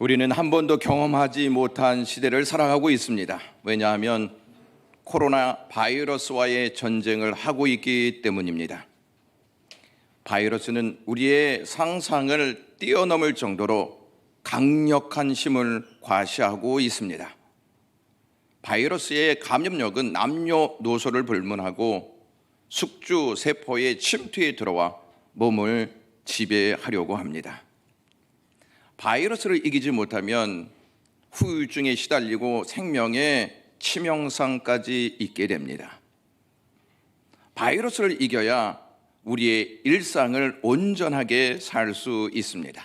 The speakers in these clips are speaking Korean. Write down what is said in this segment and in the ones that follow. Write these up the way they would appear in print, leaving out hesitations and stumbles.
우리는 한 번도 경험하지 못한 시대를 살아가고 있습니다. 왜냐하면 코로나 바이러스와의 전쟁을 하고 있기 때문입니다. 바이러스는 우리의 상상을 뛰어넘을 정도로 강력한 힘을 과시하고 있습니다. 바이러스의 감염력은 남녀노소를 불문하고 숙주 세포의 침투에 들어와 몸을 지배하려고 합니다. 바이러스를 이기지 못하면 후유증에 시달리고 생명에 치명상까지 있게 됩니다. 바이러스를 이겨야 우리의 일상을 온전하게 살 수 있습니다.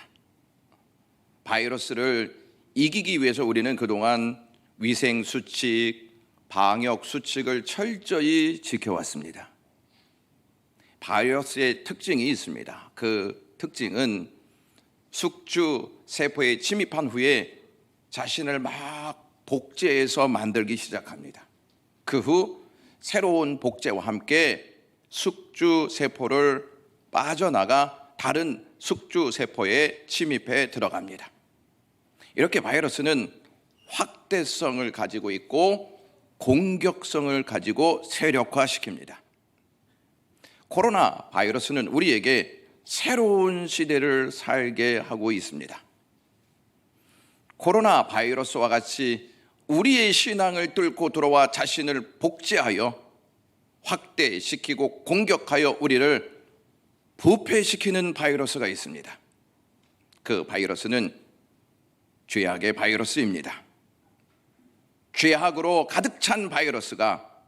바이러스를 이기기 위해서 우리는 그동안 위생수칙, 방역수칙을 철저히 지켜왔습니다. 바이러스의 특징이 있습니다. 그 특징은 숙주 세포에 침입한 후에 자신을 막 복제해서 만들기 시작합니다. 그 후 새로운 복제와 함께 숙주 세포를 빠져나가 다른 숙주 세포에 침입해 들어갑니다. 이렇게 바이러스는 확대성을 가지고 있고 공격성을 가지고 세력화시킵니다. 코로나 바이러스는 우리에게 새로운 시대를 살게 하고 있습니다. 코로나 바이러스와 같이 우리의 신앙을 뚫고 들어와 자신을 복제하여 확대시키고 공격하여 우리를 부패시키는 바이러스가 있습니다. 그 바이러스는 죄악의 바이러스입니다. 죄악으로 가득 찬 바이러스가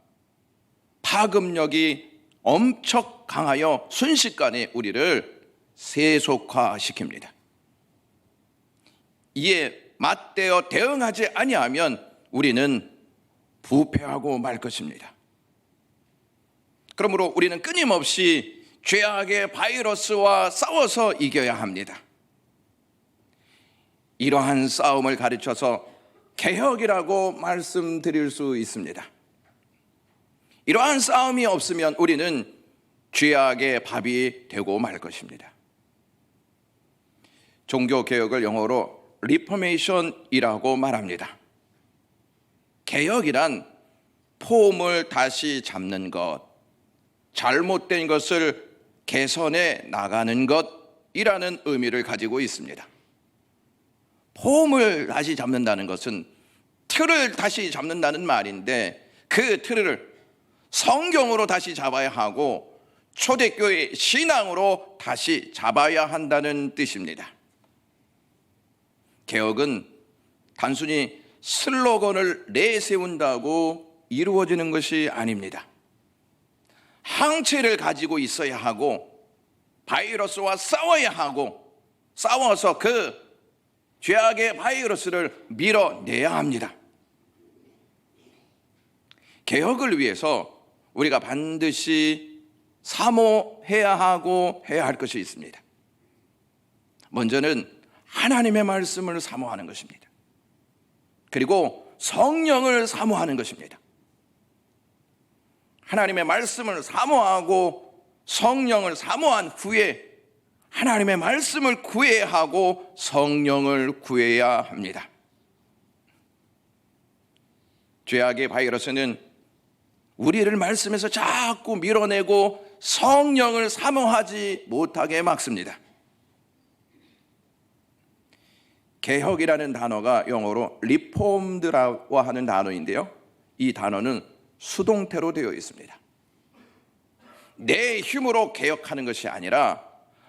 파급력이 엄청 강하여 순식간에 우리를 세속화시킵니다. 이에 맞대어 대응하지 아니하면 우리는 부패하고 말 것입니다. 그러므로 우리는 끊임없이 죄악의 바이러스와 싸워서 이겨야 합니다. 이러한 싸움을 가르쳐서 개혁이라고 말씀드릴 수 있습니다. 이러한 싸움이 없으면 우리는 죄악의 밥이 되고 말 것입니다. 종교개혁을 영어로 리포메이션이라고 말합니다. 개혁이란 폼을 다시 잡는 것, 잘못된 것을 개선해 나가는 것이라는 의미를 가지고 있습니다. 폼을 다시 잡는다는 것은 틀을 다시 잡는다는 말인데 그 틀을 성경으로 다시 잡아야 하고 초대교회 신앙으로 다시 잡아야 한다는 뜻입니다. 개혁은 단순히 슬로건을 내세운다고 이루어지는 것이 아닙니다. 항체를 가지고 있어야 하고 바이러스와 싸워야 하고 싸워서 그 죄악의 바이러스를 밀어내야 합니다. 개혁을 위해서 우리가 반드시 사모해야 하고 해야 할 것이 있습니다. 먼저는 하나님의 말씀을 사모하는 것입니다. 그리고 성령을 사모하는 것입니다. 하나님의 말씀을 사모하고 성령을 사모한 후에 하나님의 말씀을 구해야 하고 성령을 구해야 합니다. 죄악의 바이러스는 우리를 말씀에서 자꾸 밀어내고 성령을 사모하지 못하게 막습니다. 개혁이라는 단어가 영어로 리폼드라고 하는 단어인데요, 이 단어는 수동태로 되어 있습니다. 내 힘으로 개혁하는 것이 아니라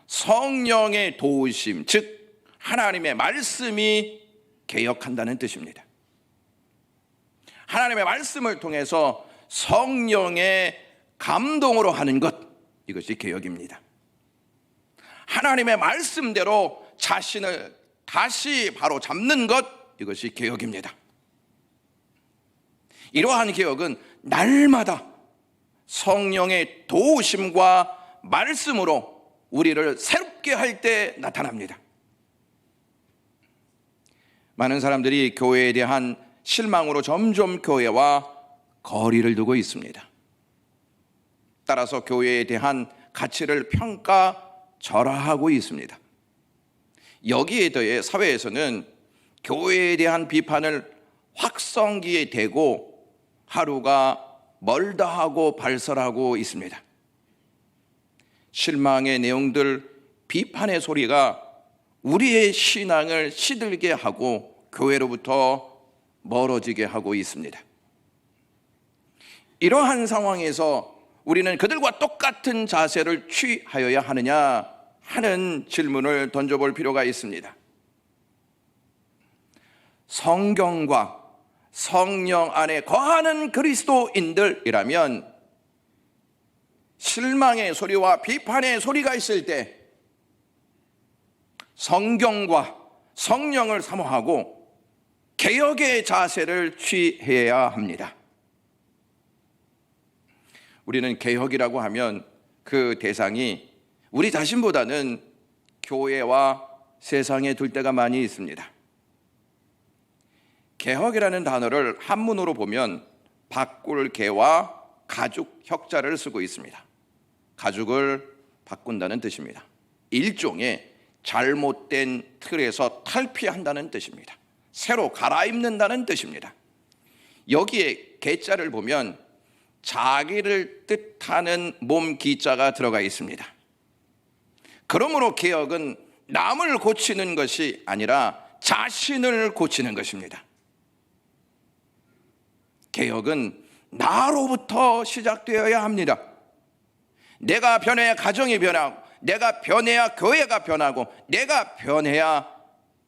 성령의 도우심, 즉 하나님의 말씀이 개혁한다는 뜻입니다. 하나님의 말씀을 통해서 성령의 감동으로 하는 것, 이것이 개혁입니다. 하나님의 말씀대로 자신을 다시 바로 잡는 것, 이것이 개혁입니다. 이러한 개혁은 날마다 성령의 도우심과 말씀으로 우리를 새롭게 할 때 나타납니다. 많은 사람들이 교회에 대한 실망으로 점점 교회와 거리를 두고 있습니다. 따라서 교회에 대한 가치를 평가 절하하고 있습니다. 여기에 더해 사회에서는 교회에 대한 비판을 확성기에 대고 하루가 멀다 하고 발설하고 있습니다. 실망의 내용들, 비판의 소리가 우리의 신앙을 시들게 하고 교회로부터 멀어지게 하고 있습니다. 이러한 상황에서 우리는 그들과 똑같은 자세를 취하여야 하느냐 하는 질문을 던져볼 필요가 있습니다. 성경과 성령 안에 거하는 그리스도인들이라면 실망의 소리와 비판의 소리가 있을 때 성경과 성령을 사모하고 개혁의 자세를 취해야 합니다. 우리는 개혁이라고 하면 그 대상이 우리 자신보다는 교회와 세상에 둘 때가 많이 있습니다. 개혁이라는 단어를 한문으로 보면 바꿀 개와 가죽 혁자를 쓰고 있습니다. 가죽을 바꾼다는 뜻입니다. 일종의 잘못된 틀에서 탈피한다는 뜻입니다. 새로 갈아입는다는 뜻입니다. 여기에 개자를 보면 자기를 뜻하는 몸 기자가 들어가 있습니다. 그러므로 개혁은 남을 고치는 것이 아니라 자신을 고치는 것입니다. 개혁은 나로부터 시작되어야 합니다. 내가 변해야 가정이 변하고, 내가 변해야 교회가 변하고, 내가 변해야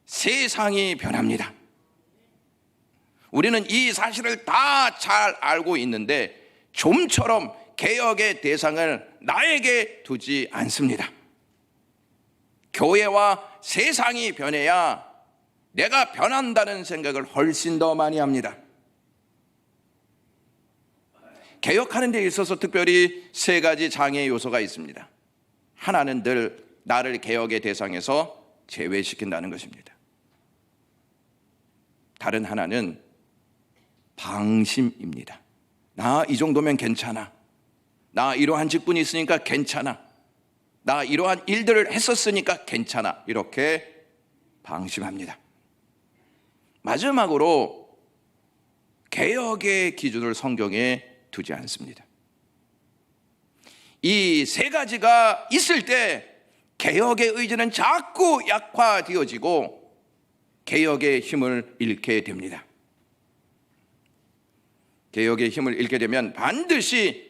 세상이 변합니다. 우리는 이 사실을 다 잘 알고 있는데 좀처럼 개혁의 대상을 나에게 두지 않습니다. 교회와 세상이 변해야 내가 변한다는 생각을 훨씬 더 많이 합니다. 개혁하는 데 있어서 특별히 세 가지 장애 요소가 있습니다. 하나는 늘 나를 개혁의 대상에서 제외시킨다는 것입니다. 다른 하나는 방심입니다. 나 이 정도면 괜찮아. 나 이러한 직분이 있으니까 괜찮아. 나 이러한 일들을 했었으니까 괜찮아. 이렇게 방심합니다. 마지막으로 개혁의 기준을 성경에 두지 않습니다. 이 세 가지가 있을 때 개혁의 의지는 자꾸 약화되어지고 개혁의 힘을 잃게 됩니다. 개혁의 힘을 잃게 되면 반드시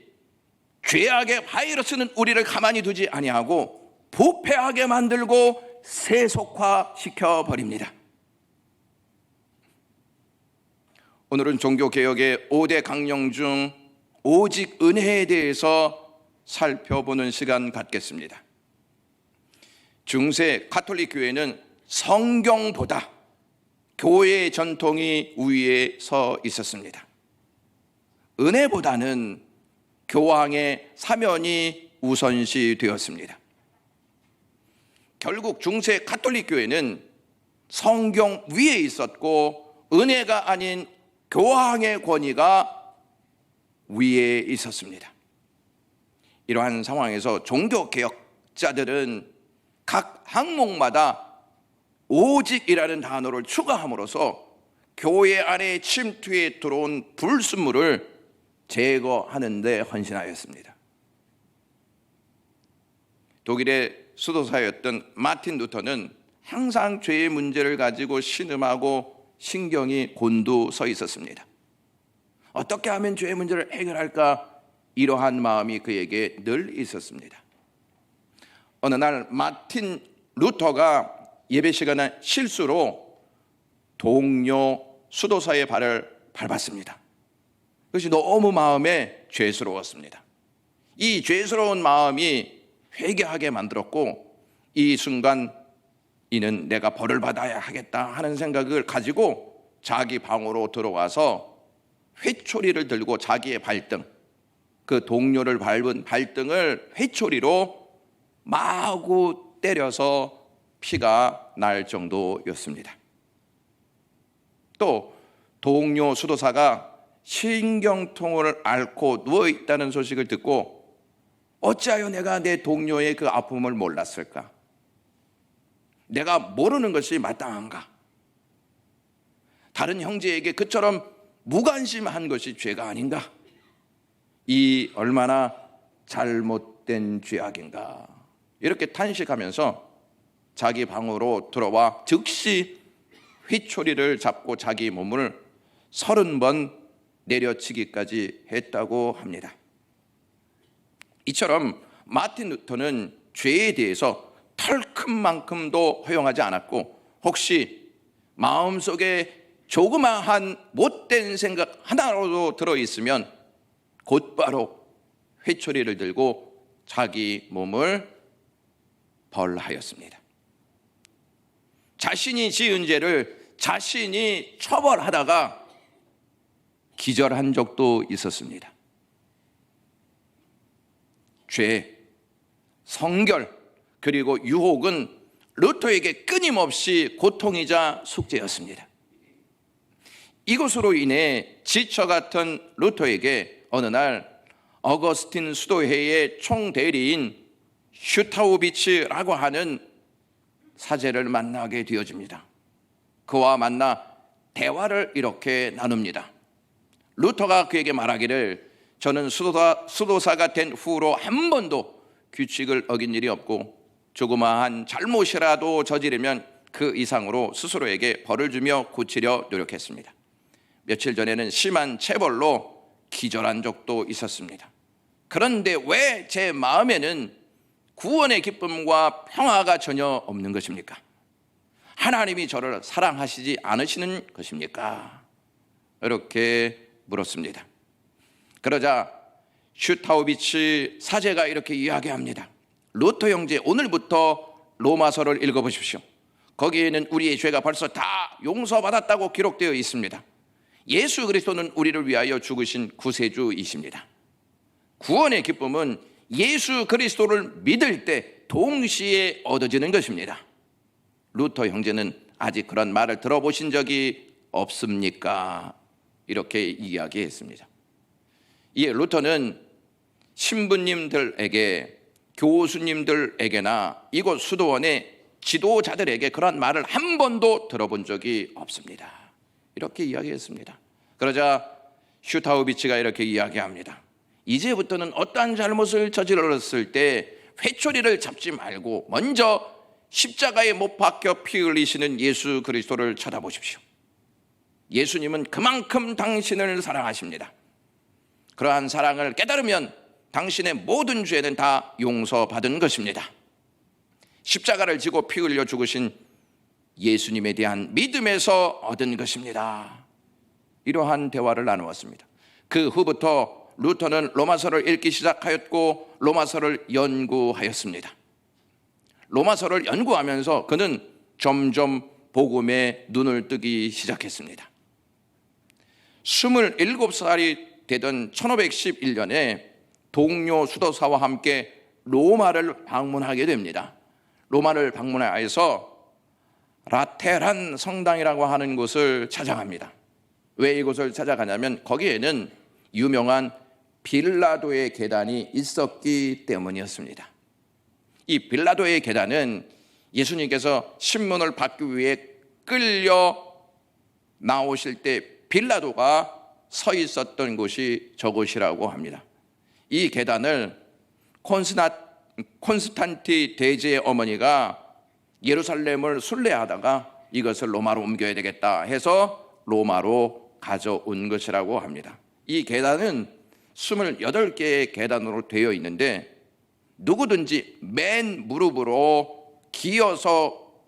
죄악의 바이러스는 우리를 가만히 두지 아니하고 부패하게 만들고 세속화시켜 버립니다. 오늘은 종교개혁의 5대 강령 중 오직 은혜에 대해서 살펴보는 시간 갖겠습니다. 중세 가톨릭 교회는 성경보다 교회의 전통이 우위에 서 있었습니다. 은혜보다는 교황의 사면이 우선시 되었습니다. 결국 중세 가톨릭 교회는 성경 위에 있었고 은혜가 아닌 교황의 권위가 위에 있었습니다. 이러한 상황에서 종교개혁자들은 각 항목마다 오직이라는 단어를 추가함으로써 교회 안에 침투해 들어온 불순물을 제거하는 데 헌신하였습니다. 독일의 수도사였던 마틴 루터는 항상 죄의 문제를 가지고 신음하고 신경이 곤두서 있었습니다. 어떻게 하면 죄의 문제를 해결할까? 이러한 마음이 그에게 늘 있었습니다. 어느 날 마틴 루터가 예배 시간에 실수로 동료 수도사의 발을 밟았습니다. 그것이 너무 마음에 죄스러웠습니다. 이 죄스러운 마음이 회개하게 만들었고 이 순간 이는 내가 벌을 받아야 하겠다 하는 생각을 가지고 자기 방으로 들어와서 회초리를 들고 자기의 발등, 그 동료를 밟은 발등을 회초리로 마구 때려서 피가 날 정도였습니다. 또 동료 수도사가 신경통을 앓고 누워있다는 소식을 듣고 어찌하여 내가 내 동료의 그 아픔을 몰랐을까? 내가 모르는 것이 마땅한가? 다른 형제에게 그처럼 무관심한 것이 죄가 아닌가? 이 얼마나 잘못된 죄악인가? 이렇게 탄식하면서 자기 방으로 들어와 즉시 휘초리를 잡고 자기 몸을 30번 내려치기까지 했다고 합니다. 이처럼 마틴 루터는 죄에 대해서 털큰만큼도 허용하지 않았고, 혹시 마음속에 조그마한 못된 생각 하나라도 들어있으면 곧바로 회초리를 들고 자기 몸을 벌하였습니다. 자신이 지은 죄를 자신이 처벌하다가 기절한 적도 있었습니다. 죄, 성결, 그리고 유혹은 루터에게 끊임없이 고통이자 숙제였습니다. 이것으로 인해 지쳐갔던 루터에게 어느 날 어거스틴 수도회의 총대리인 슈타우비츠라고 하는 사제를 만나게 되어집니다. 그와 만나 대화를 이렇게 나눕니다. 루터가 그에게 말하기를, 저는 수도사가 된 후로 한 번도 규칙을 어긴 일이 없고, 조그마한 잘못이라도 저지르면 그 이상으로 스스로에게 벌을 주며 고치려 노력했습니다. 며칠 전에는 심한 체벌로 기절한 적도 있었습니다. 그런데 왜 제 마음에는 구원의 기쁨과 평화가 전혀 없는 것입니까? 하나님이 저를 사랑하시지 않으시는 것입니까? 이렇게 물었습니다. 그러자 슈타우비츠 사제가 이렇게 이야기합니다. 루터 형제, 오늘부터 로마서를 읽어보십시오. 거기에는 우리의 죄가 벌써 다 용서받았다고 기록되어 있습니다. 예수 그리스도는 우리를 위하여 죽으신 구세주이십니다. 구원의 기쁨은 예수 그리스도를 믿을 때 동시에 얻어지는 것입니다. 루터 형제는 아직 그런 말을 들어보신 적이 없습니까? 이렇게 이야기했습니다. 이에 루터는 신부님들에게, 교수님들에게나 이곳 수도원의 지도자들에게 그런 말을 한 번도 들어본 적이 없습니다. 이렇게 이야기했습니다. 그러자 슈타우비츠가 이렇게 이야기합니다. 이제부터는 어떠한 잘못을 저질렀을 때 회초리를 잡지 말고 먼저 십자가에 못 박혀 피 흘리시는 예수 그리스도를 쳐다보십시오. 예수님은 그만큼 당신을 사랑하십니다. 그러한 사랑을 깨달으면 당신의 모든 죄는 다 용서받은 것입니다. 십자가를 지고 피 흘려 죽으신 예수님에 대한 믿음에서 얻은 것입니다. 이러한 대화를 나누었습니다. 그 후부터 루터는 로마서를 읽기 시작하였고 로마서를 연구하였습니다. 로마서를 연구하면서 그는 점점 복음에 눈을 뜨기 시작했습니다. 27살이 되던 1511년에 동료 수도사와 함께 로마를 방문하게 됩니다. 로마를 방문하여서 라테란 성당이라고 하는 곳을 찾아갑니다. 왜 이곳을 찾아가냐면 거기에는 유명한 빌라도의 계단이 있었기 때문이었습니다. 이 빌라도의 계단은 예수님께서 신문을 받기 위해 끌려 나오실 때 빌라도가 서 있었던 곳이 저곳이라고 합니다. 이 계단을 콘스탄티 대제의 어머니가 예루살렘을 순례하다가 이것을 로마로 옮겨야 되겠다 해서 로마로 가져온 것이라고 합니다. 이 계단은 28개의 계단으로 되어 있는데 누구든지 맨 무릎으로 기어서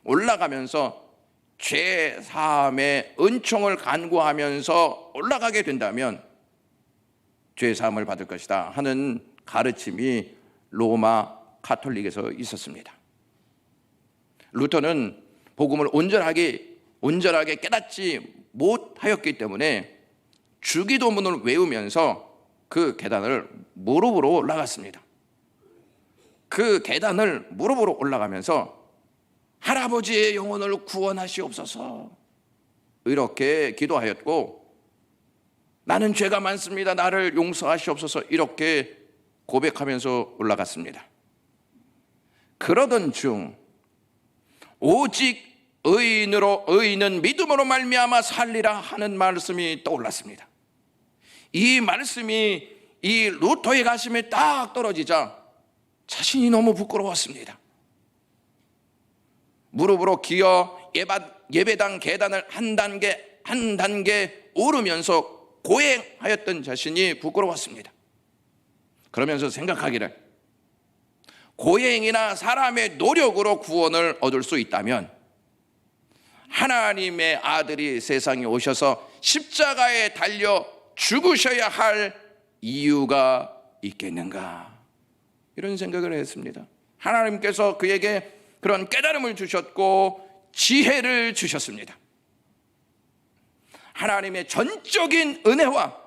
올라가면서 죄 사함의 은총을 간구하면서 올라가게 된다면 죄 사함을 받을 것이다 하는 가르침이 로마 가톨릭에서 있었습니다. 루터는 복음을 온전하게 깨닫지 못하였기 때문에 주기도문을 외우면서 그 계단을 무릎으로 올라갔습니다. 그 계단을 무릎으로 올라가면서 할아버지의 영혼을 구원하시옵소서 이렇게 기도하였고, 나는 죄가 많습니다, 나를 용서하시옵소서 이렇게 고백하면서 올라갔습니다. 그러던 중 오직 의인은 믿음으로 말미암아 살리라 하는 말씀이 떠올랐습니다. 이 말씀이 이 루터의 가슴에 딱 떨어지자 자신이 너무 부끄러웠습니다. 무릎으로 기어 예배당 계단을 한 단계 오르면서 고행하였던 자신이 부끄러웠습니다. 그러면서 생각하기를, 고행이나 사람의 노력으로 구원을 얻을 수 있다면 하나님의 아들이 세상에 오셔서 십자가에 달려 죽으셔야 할 이유가 있겠는가, 이런 생각을 했습니다. 하나님께서 그에게 그런 깨달음을 주셨고 지혜를 주셨습니다. 하나님의 전적인 은혜와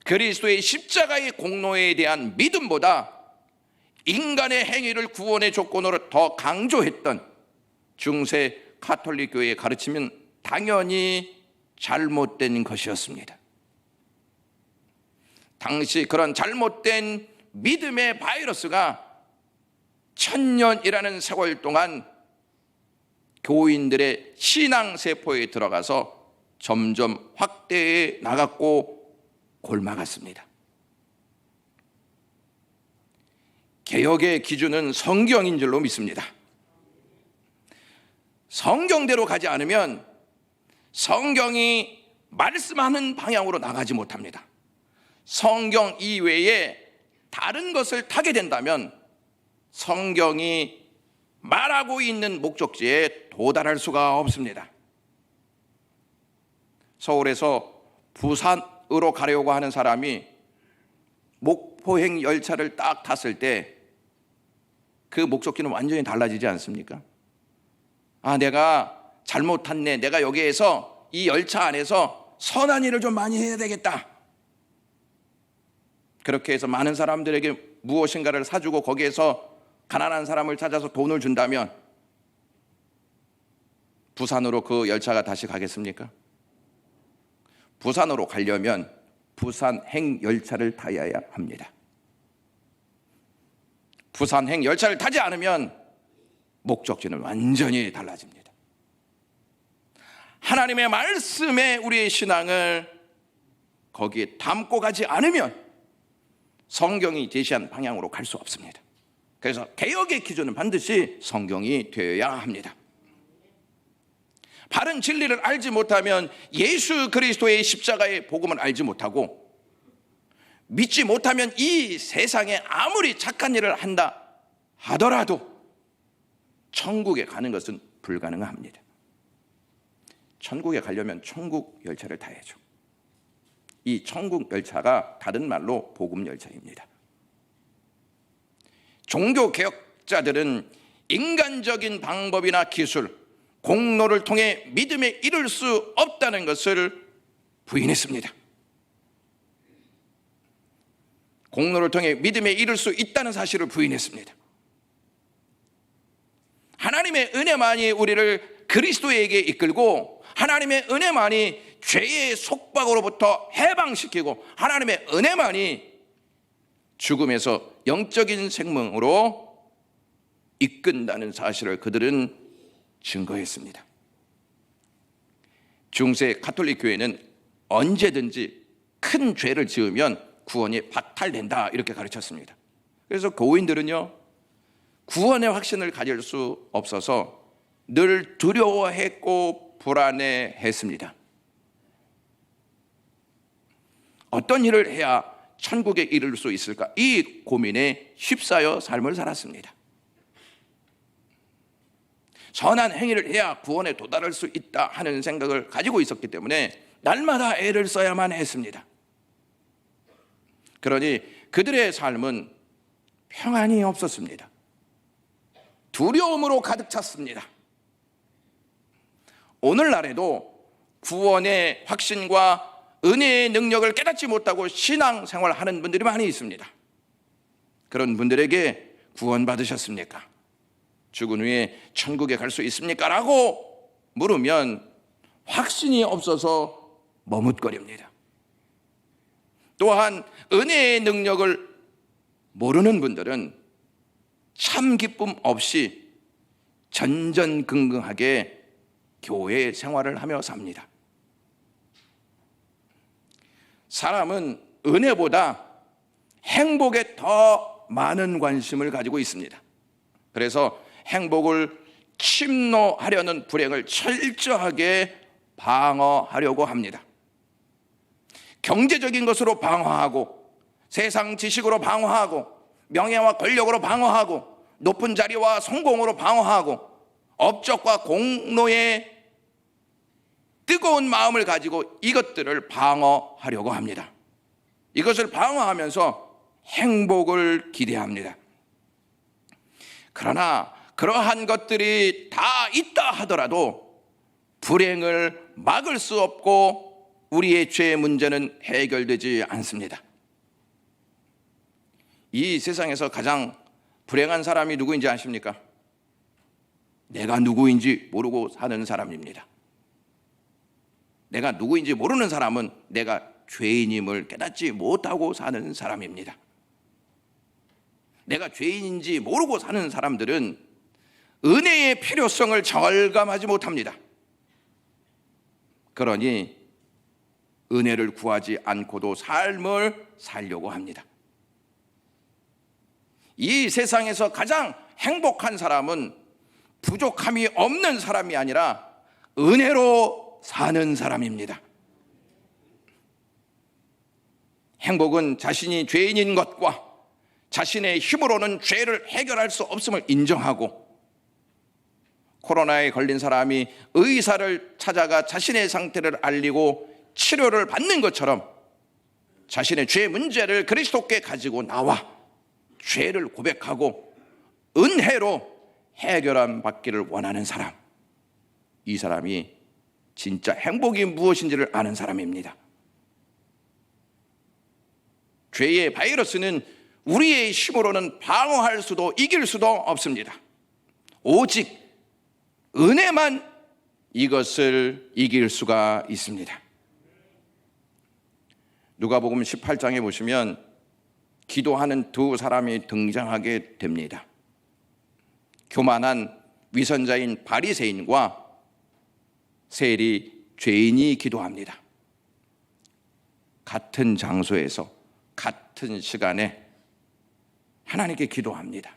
그리스도의 십자가의 공로에 대한 믿음보다 인간의 행위를 구원의 조건으로 더 강조했던 중세 가톨릭 교회의 가르침은 당연히 잘못된 것이었습니다. 당시 그런 잘못된 믿음의 바이러스가 1000년이라는 세월 동안 교인들의 신앙 세포에 들어가서 점점 확대해 나갔고 골마갔습니다. 개혁의 기준은 성경인 줄로 믿습니다. 성경대로 가지 않으면 성경이 말씀하는 방향으로 나가지 못합니다. 성경 이외에 다른 것을 타게 된다면 성경이 말하고 있는 목적지에 도달할 수가 없습니다. 서울에서 부산으로 가려고 하는 사람이 목포행 열차를 딱 탔을 때 그 목적지는 완전히 달라지지 않습니까? 아, 내가 잘못 탔네. 내가 여기에서 이 열차 안에서 선한 일을 좀 많이 해야 되겠다. 그렇게 해서 많은 사람들에게 무엇인가를 사주고 거기에서 가난한 사람을 찾아서 돈을 준다면 부산으로 그 열차가 다시 가겠습니까? 부산으로 가려면 부산행 열차를 타야 합니다. 부산행 열차를 타지 않으면 목적지는 완전히 달라집니다. 하나님의 말씀에 우리의 신앙을 거기에 담고 가지 않으면 성경이 제시한 방향으로 갈 수 없습니다. 그래서 개혁의 기준은 반드시 성경이 되어야 합니다. 바른 진리를 알지 못하면 예수 그리스도의 십자가의 복음을 알지 못하고 믿지 못하면 이 세상에 아무리 착한 일을 한다 하더라도 천국에 가는 것은 불가능합니다. 천국에 가려면 천국 열차를 타야죠. 이 천국 열차가 다른 말로 복음 열차입니다. 종교 개혁자들은 인간적인 방법이나 기술, 공로를 통해 믿음에 이를 수 없다는 것을 부인했습니다. 공로를 통해 믿음에 이를 수 있다는 사실을 부인했습니다. 하나님의 은혜만이 우리를 그리스도에게 이끌고 하나님의 은혜만이 죄의 속박으로부터 해방시키고 하나님의 은혜만이 죽음에서 영적인 생명으로 이끈다는 사실을 그들은 증거했습니다. 중세 가톨릭 교회는 언제든지 큰 죄를 지으면 구원이 박탈된다 이렇게 가르쳤습니다. 그래서 교인들은요 구원의 확신을 가질 수 없어서 늘 두려워했고 불안해했습니다. 어떤 일을 해야 천국에 이를 수 있을까? 이 고민에 휩싸여 삶을 살았습니다. 선한 행위를 해야 구원에 도달할 수 있다 하는 생각을 가지고 있었기 때문에 날마다 애를 써야만 했습니다. 그러니 그들의 삶은 평안이 없었습니다. 두려움으로 가득 찼습니다. 오늘날에도 구원의 확신과 은혜의 능력을 깨닫지 못하고 신앙생활을 하는 분들이 많이 있습니다. 그런 분들에게 구원받으셨습니까? 죽은 후에 천국에 갈 수 있습니까? 라고 물으면 확신이 없어서 머뭇거립니다. 또한 은혜의 능력을 모르는 분들은 참 기쁨 없이 전전긍긍하게 교회 생활을 하며 삽니다. 사람은 은혜보다 행복에 더 많은 관심을 가지고 있습니다. 그래서 행복을 침노하려는 불행을 철저하게 방어하려고 합니다. 경제적인 것으로 방어하고, 세상 지식으로 방어하고, 명예와 권력으로 방어하고, 높은 자리와 성공으로 방어하고, 업적과 공로의 뜨거운 마음을 가지고 이것들을 방어하려고 합니다. 이것을 방어하면서 행복을 기대합니다. 그러나 그러한 것들이 다 있다 하더라도 불행을 막을 수 없고 우리의 죄의 문제는 해결되지 않습니다. 이 세상에서 가장 불행한 사람이 누구인지 아십니까? 내가 누구인지 모르고 사는 사람입니다. 내가 누구인지 모르는 사람은 내가 죄인임을 깨닫지 못하고 사는 사람입니다. 내가 죄인인지 모르고 사는 사람들은 은혜의 필요성을 절감하지 못합니다. 그러니 은혜를 구하지 않고도 삶을 살려고 합니다. 이 세상에서 가장 행복한 사람은 부족함이 없는 사람이 아니라 은혜로 사는 사람입니다. 행복은 자신이 죄인인 것과 자신의 힘으로는 죄를 해결할 수 없음을 인정하고, 코로나에 걸린 사람이 의사를 찾아가 자신의 상태를 알리고 치료를 받는 것처럼 자신의 죄 문제를 그리스도께 가지고 나와 죄를 고백하고 은혜로 해결함 받기를 원하는 사람, 이 사람이 진짜 행복이 무엇인지를 아는 사람입니다. 죄의 바이러스는 우리의 힘으로는 방어할 수도 이길 수도 없습니다. 오직 은혜만 이것을 이길 수가 있습니다. 누가복음 18장에 보시면 기도하는 두 사람이 등장하게 됩니다. 교만한 위선자인 바리새인과 세리 죄인이 기도합니다. 같은 장소에서 같은 시간에 하나님께 기도합니다.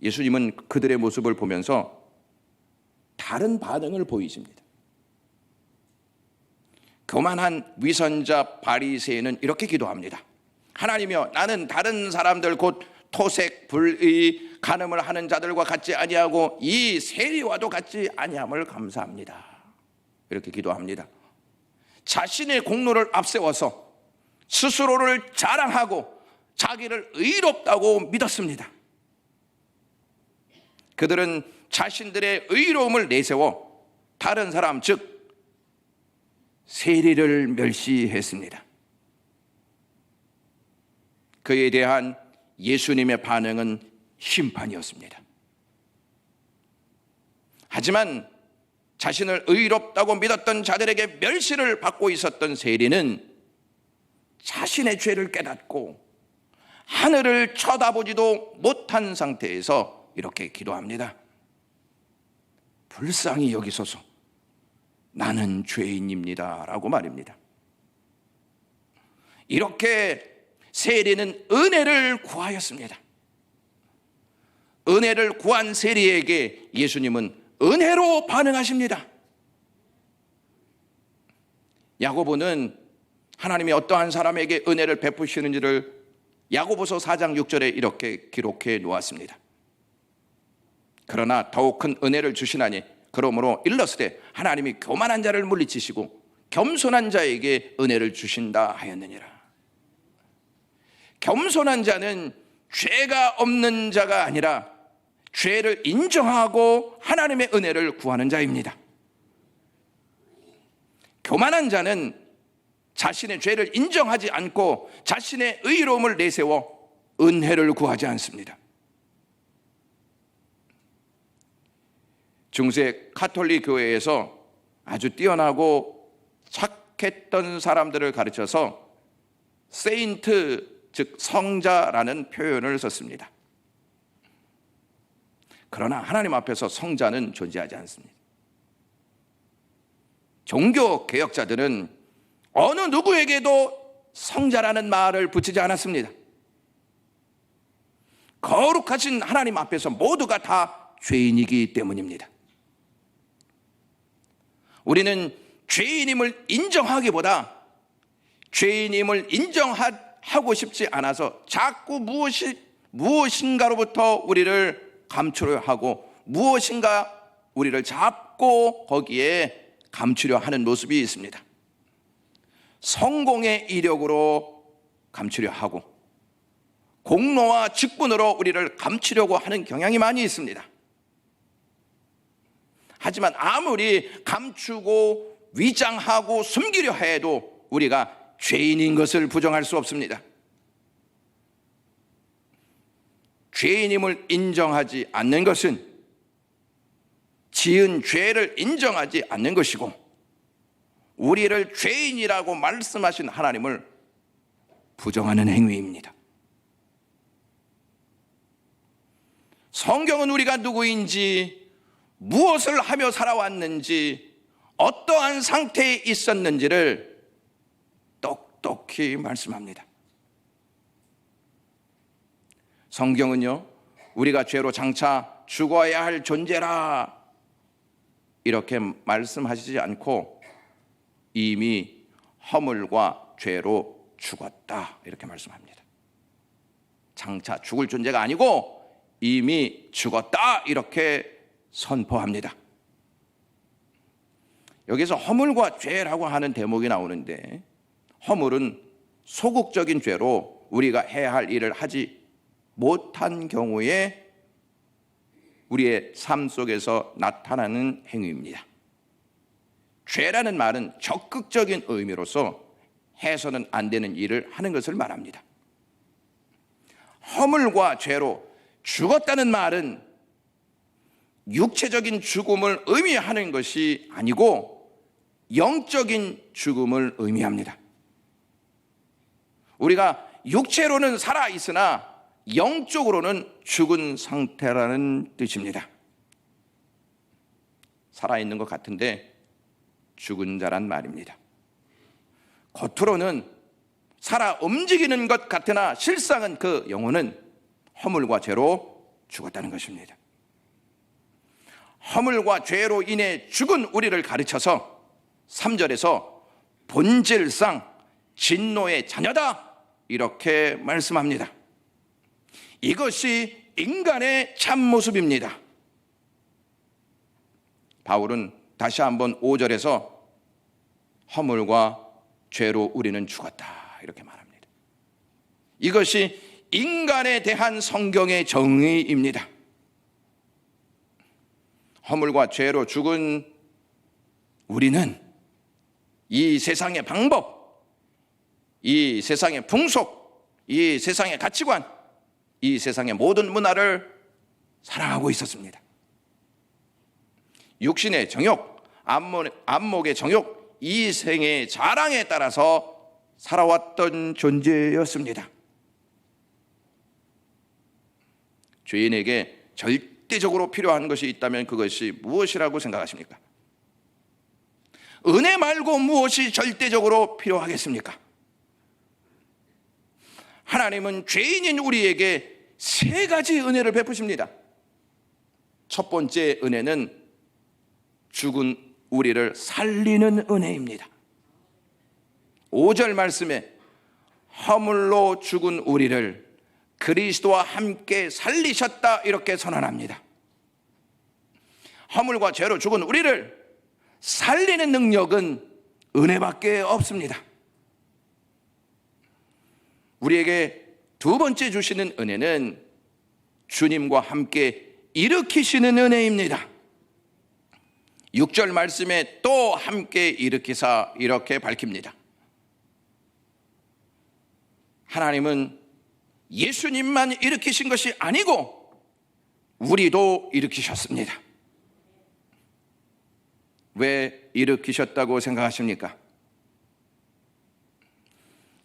예수님은 그들의 모습을 보면서 다른 반응을 보이십니다. 교만한 위선자 바리새인은 이렇게 기도합니다. 하나님이여, 나는 다른 사람들 곧 토색, 불의, 간음을 하는 자들과 같지 아니하고 이 세리와도 같지 아니함을 감사합니다. 이렇게 기도합니다. 자신의 공로를 앞세워서 스스로를 자랑하고 자기를 의롭다고 믿었습니다. 그들은 자신들의 의로움을 내세워 다른 사람, 즉 세리를 멸시했습니다. 그에 대한 예수님의 반응은 심판이었습니다. 하지만 자신을 의롭다고 믿었던 자들에게 멸시를 받고 있었던 세리는 자신의 죄를 깨닫고 하늘을 쳐다보지도 못한 상태에서 이렇게 기도합니다. 불쌍히 여기소서, 나는 죄인입니다 라고 말입니다. 이렇게 세리는 은혜를 구하였습니다. 은혜를 구한 세리에게 예수님은 은혜로 반응하십니다. 야고보는 하나님이 어떠한 사람에게 은혜를 베푸시는지를 야고보서 4장 6절에 이렇게 기록해 놓았습니다. 그러나 더욱 큰 은혜를 주시나니 그러므로 일렀으되 하나님이 교만한 자를 물리치시고 겸손한 자에게 은혜를 주신다 하였느니라. 겸손한 자는 죄가 없는 자가 아니라 죄를 인정하고 하나님의 은혜를 구하는 자입니다. 교만한 자는 자신의 죄를 인정하지 않고 자신의 의로움을 내세워 은혜를 구하지 않습니다. 중세 카톨릭 교회에서 아주 뛰어나고 착했던 사람들을 가르쳐서 세인트, 즉 성자라는 표현을 썼습니다. 그러나 하나님 앞에서 성자는 존재하지 않습니다. 종교 개혁자들은 어느 누구에게도 성자라는 말을 붙이지 않았습니다. 거룩하신 하나님 앞에서 모두가 다 죄인이기 때문입니다. 우리는 죄인임을 인정하기보다 죄인임을 인정하고 싶지 않아서 자꾸 무엇인가로부터 우리를 감추려 하고 무엇인가 우리를 잡고 거기에 감추려 하는 모습이 있습니다. 성공의 이력으로 감추려 하고 공로와 직분으로 우리를 감추려고 하는 경향이 많이 있습니다. 하지만 아무리 감추고 위장하고 숨기려 해도 우리가 죄인인 것을 부정할 수 없습니다. 죄인임을 인정하지 않는 것은 지은 죄를 인정하지 않는 것이고 우리를 죄인이라고 말씀하신 하나님을 부정하는 행위입니다. 성경은 우리가 누구인지, 무엇을 하며 살아왔는지, 어떠한 상태에 있었는지를 똑똑히 말씀합니다. 성경은요, 우리가 죄로 장차 죽어야 할 존재라 이렇게 말씀하시지 않고 이미 허물과 죄로 죽었다 이렇게 말씀합니다. 장차 죽을 존재가 아니고 이미 죽었다 이렇게 선포합니다. 여기서 허물과 죄라고 하는 대목이 나오는데, 허물은 소극적인 죄로 우리가 해야 할 일을 하지 못한 경우에 우리의 삶 속에서 나타나는 행위입니다. 죄라는 말은 적극적인 의미로서 해서는 안 되는 일을 하는 것을 말합니다. 허물과 죄로 죽었다는 말은 육체적인 죽음을 의미하는 것이 아니고 영적인 죽음을 의미합니다. 우리가 육체로는 살아있으나 영적으로는 죽은 상태라는 뜻입니다. 살아있는 것 같은데 죽은 자란 말입니다. 겉으로는 살아 움직이는 것 같으나 실상은 그 영혼은 허물과 죄로 죽었다는 것입니다. 허물과 죄로 인해 죽은 우리를 가르쳐서 3절에서 본질상 진노의 자녀다 이렇게 말씀합니다. 이것이 인간의 참모습입니다. 바울은 다시 한번 5절에서 허물과 죄로 우리는 죽었다 이렇게 말합니다. 이것이 인간에 대한 성경의 정의입니다. 허물과 죄로 죽은 우리는 이 세상의 방법, 이 세상의 풍속, 이 세상의 가치관, 이 세상의 모든 문화를 사랑하고 있었습니다. 육신의 정욕, 안목의 정욕, 이생의 자랑에 따라서 살아왔던 존재였습니다. 죄인에게 절대적으로 필요한 것이 있다면 그것이 무엇이라고 생각하십니까? 은혜 말고 무엇이 절대적으로 필요하겠습니까? 하나님은 죄인인 우리에게 3가지 은혜를 베푸십니다. 첫 번째 은혜는 죽은 우리를 살리는 은혜입니다. 5절 말씀에 허물로 죽은 우리를 그리스도와 함께 살리셨다 이렇게 선언합니다. 허물과 죄로 죽은 우리를 살리는 능력은 은혜밖에 없습니다. 우리에게 두 번째 주시는 은혜는 주님과 함께 일으키시는 은혜입니다. 6절 말씀에 또 함께 일으키사 이렇게 밝힙니다. 하나님은 예수님만 일으키신 것이 아니고 우리도 일으키셨습니다. 왜 일으키셨다고 생각하십니까?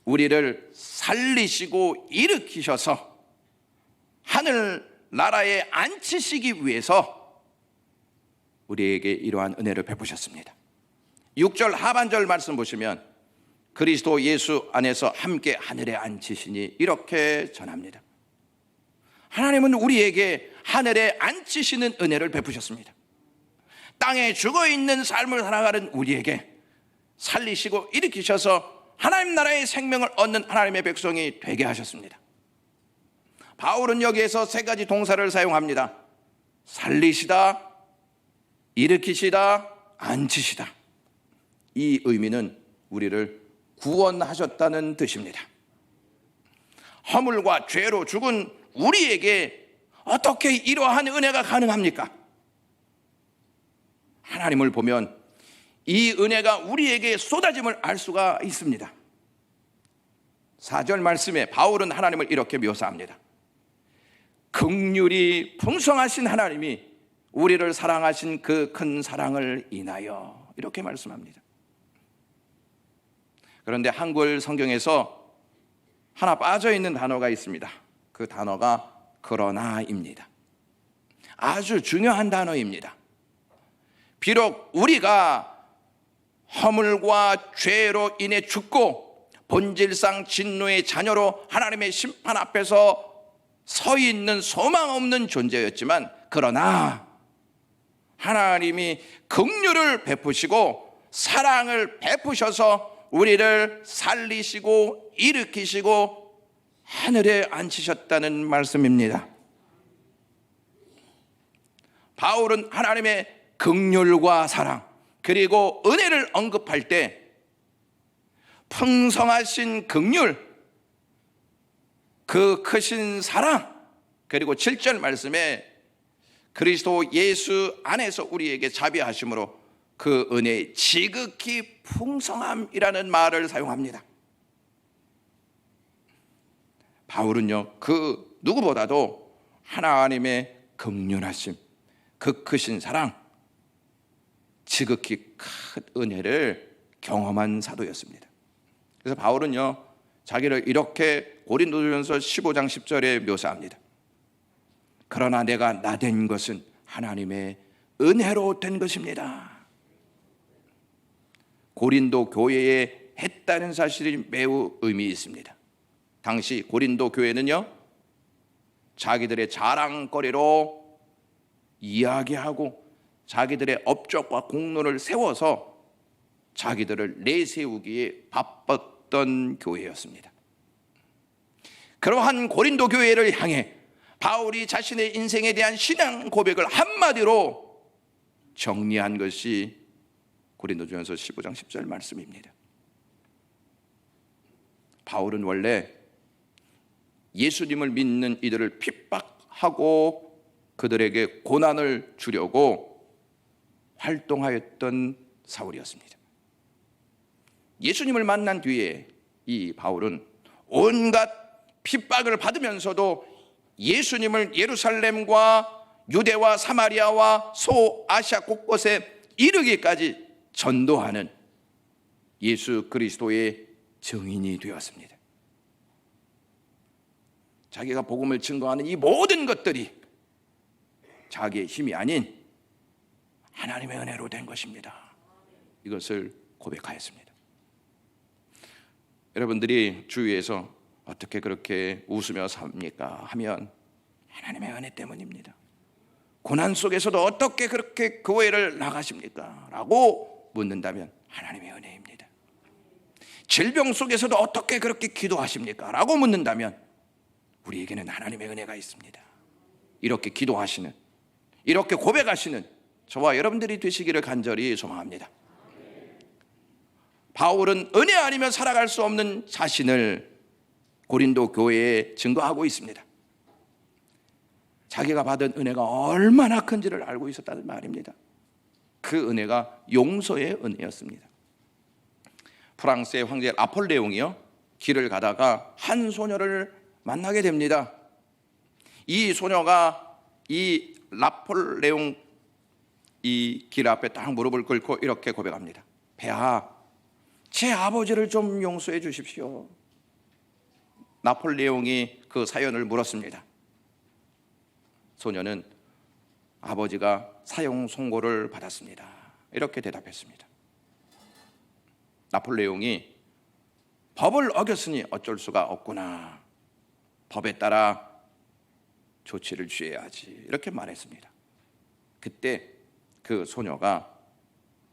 우리를 살리시고 일으키셔서 하늘 나라에 앉히시기 위해서 우리에게 이러한 은혜를 베푸셨습니다. 6절 하반절 말씀 보시면 그리스도 예수 안에서 함께 하늘에 앉히시니 이렇게 전합니다. 하나님은 우리에게 하늘에 앉히시는 은혜를 베푸셨습니다. 땅에 죽어있는 삶을 살아가는 우리에게 살리시고 일으키셔서 하나님 나라의 생명을 얻는 하나님의 백성이 되게 하셨습니다. 바울은 여기에서 세 가지 동사를 사용합니다. 살리시다, 일으키시다, 앉히시다. 이 의미는 우리를 구원하셨다는 뜻입니다. 허물과 죄로 죽은 우리에게 어떻게 이러한 은혜가 가능합니까? 하나님을 보면 이 은혜가 우리에게 쏟아짐을 알 수가 있습니다. 4절 말씀에 바울은 하나님을 이렇게 묘사합니다. 긍휼이 풍성하신 하나님이 우리를 사랑하신 그 큰 사랑을 인하여, 이렇게 말씀합니다. 그런데 한글 성경에서 하나 빠져있는 단어가 있습니다. 그 단어가 그러나입니다. 아주 중요한 단어입니다. 비록 우리가 허물과 죄로 인해 죽고 본질상 진노의 자녀로 하나님의 심판 앞에서 서 있는 소망 없는 존재였지만, 그러나 하나님이 긍휼을 베푸시고 사랑을 베푸셔서 우리를 살리시고 일으키시고 하늘에 앉히셨다는 말씀입니다. 바울은 하나님의 긍휼과 사랑 그리고 은혜를 언급할 때 풍성하신 긍휼, 그 크신 사랑, 그리고 7절 말씀에 그리스도 예수 안에서 우리에게 자비하심으로 그 은혜의 지극히 풍성함이라는 말을 사용합니다. 바울은요, 그 누구보다도 하나님의 긍휼하심, 그 크신 사랑, 지극히 큰 은혜를 경험한 사도였습니다. 그래서 바울은요, 자기를 이렇게 고린도전서 15장 10절에 묘사합니다. 그러나 내가 나된 것은 하나님의 은혜로 된 것입니다. 고린도 교회에 했다는 사실이 매우 의미 있습니다. 당시 고린도 교회는요, 자기들의 자랑거리로 이야기하고 자기들의 업적과 공로를 세워서 자기들을 내세우기에 바빴던 교회였습니다. 그러한 고린도 교회를 향해 바울이 자신의 인생에 대한 신앙 고백을 한마디로 정리한 것이 고린도전서 15장 10절 말씀입니다. 바울은 원래 예수님을 믿는 이들을 핍박하고 그들에게 고난을 주려고 활동하였던 사울이었습니다. 예수님을 만난 뒤에 이 바울은 온갖 핍박을 받으면서도 예수님을 예루살렘과 유대와 사마리아와 소아시아 곳곳에 이르기까지 전도하는 예수 그리스도의 증인이 되었습니다. 자기가 복음을 증거하는 이 모든 것들이 자기의 힘이 아닌 하나님의 은혜로 된 것입니다. 이것을 고백하였습니다. 여러분들이 주위에서 어떻게 그렇게 웃으며 삽니까? 하면 하나님의 은혜 때문입니다. 고난 속에서도 어떻게 그렇게 교회를 나가십니까? 라고 묻는다면 하나님의 은혜입니다. 질병 속에서도 어떻게 그렇게 기도하십니까? 라고 묻는다면 우리에게는 하나님의 은혜가 있습니다. 이렇게 기도하시는, 이렇게 고백하시는 저와 여러분들이 되시기를 간절히 소망합니다. 바울은 은혜 아니면 살아갈 수 없는 자신을 고린도 교회에 증거하고 있습니다. 자기가 받은 은혜가 얼마나 큰지를 알고 있었다는 말입니다. 그 은혜가 용서의 은혜였습니다. 프랑스의 황제 아폴레옹이요, 길을 가다가 한 소녀를 만나게 됩니다. 이 소녀가 이 나폴레옹 이 길 앞에 딱 무릎을 꿇고 이렇게 고백합니다. 폐하, 제 아버지를 좀 용서해 주십시오. 나폴레옹이 그 사연을 물었습니다. 소녀는 아버지가 사형 선고를 받았습니다. 이렇게 대답했습니다. 나폴레옹이 법을 어겼으니 어쩔 수가 없구나, 법에 따라 조치를 취해야지, 이렇게 말했습니다. 그때 그 소녀가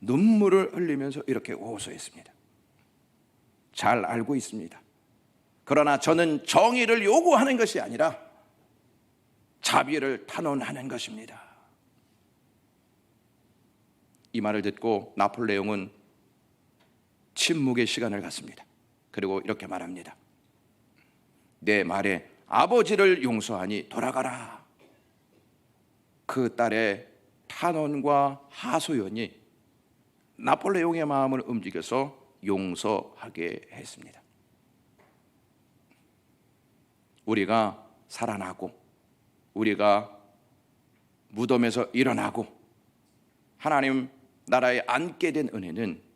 눈물을 흘리면서 이렇게 호소했습니다. 잘 알고 있습니다. 그러나 저는 정의를 요구하는 것이 아니라 자비를 탄원하는 것입니다. 이 말을 듣고 나폴레옹은 침묵의 시간을 갖습니다. 그리고 이렇게 말합니다. 내 말에 아버지를 용서하니 돌아가라. 그 딸의 탄원과 하소연이 나폴레옹의 마음을 움직여서 용서하게 했습니다. 우리가 살아나고 우리가 무덤에서 일어나고 하나님 나라에 앉게 된 은혜는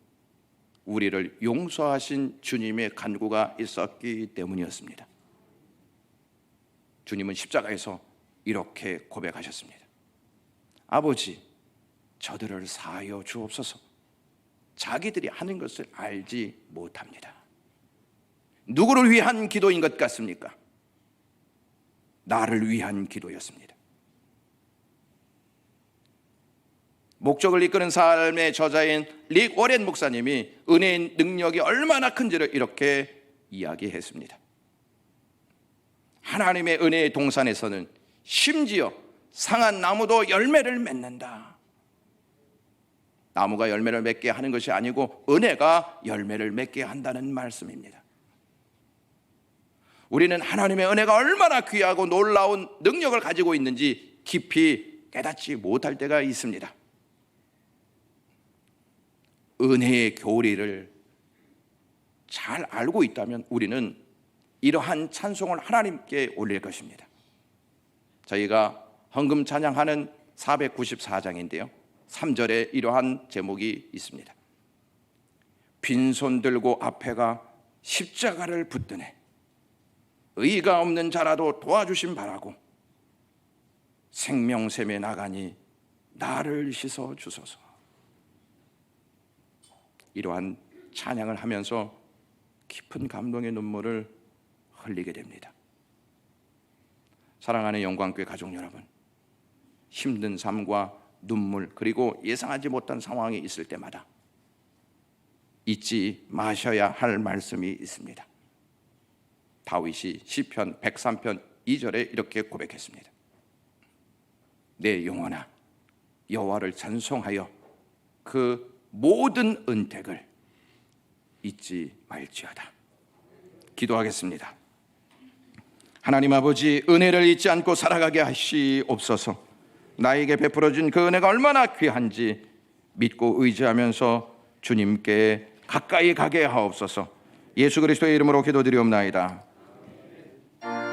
우리를 용서하신 주님의 간구가 있었기 때문이었습니다. 주님은 십자가에서 이렇게 고백하셨습니다. 아버지, 저들을 사하여 주옵소서. 자기들이 하는 것을 알지 못합니다. 누구를 위한 기도인 것 같습니까? 나를 위한 기도였습니다. 목적을 이끄는 삶의 저자인 릭 워렌 목사님이 은혜의 능력이 얼마나 큰지를 이렇게 이야기했습니다. 하나님의 은혜의 동산에서는 심지어 상한 나무도 열매를 맺는다. 나무가 열매를 맺게 하는 것이 아니고 은혜가 열매를 맺게 한다는 말씀입니다. 우리는 하나님의 은혜가 얼마나 귀하고 놀라운 능력을 가지고 있는지 깊이 깨닫지 못할 때가 있습니다. 은혜의 교리를 잘 알고 있다면 우리는 이러한 찬송을 하나님께 올릴 것입니다. 저희가 헌금 찬양하는 494장인데요 3절에 이러한 제목이 있습니다. 빈손 들고 앞에가 십자가를 붙드네. 의가 없는 자라도 도와주심 바라고 생명샘에 나가니 나를 씻어 주소서. 이러한 찬양을 하면서 깊은 감동의 눈물을 흘리게 됩니다. 사랑하는 영광교회 가족 여러분, 힘든 삶과 눈물 그리고 예상하지 못한 상황이 있을 때마다 잊지 마셔야 할 말씀이 있습니다. 다윗이 시편 103편 2절에 이렇게 고백했습니다. 내 영혼아 여호와를 찬송하여 그 모든 은택을 잊지 말지어다. 기도하겠습니다. 하나님 아버지, 은혜를 잊지 않고 살아가게 하시옵소서. 나에게 베풀어준 그 은혜가 얼마나 귀한지 믿고 의지하면서 주님께 가까이 가게 하옵소서. 예수 그리스도의 이름으로 기도드리옵나이다.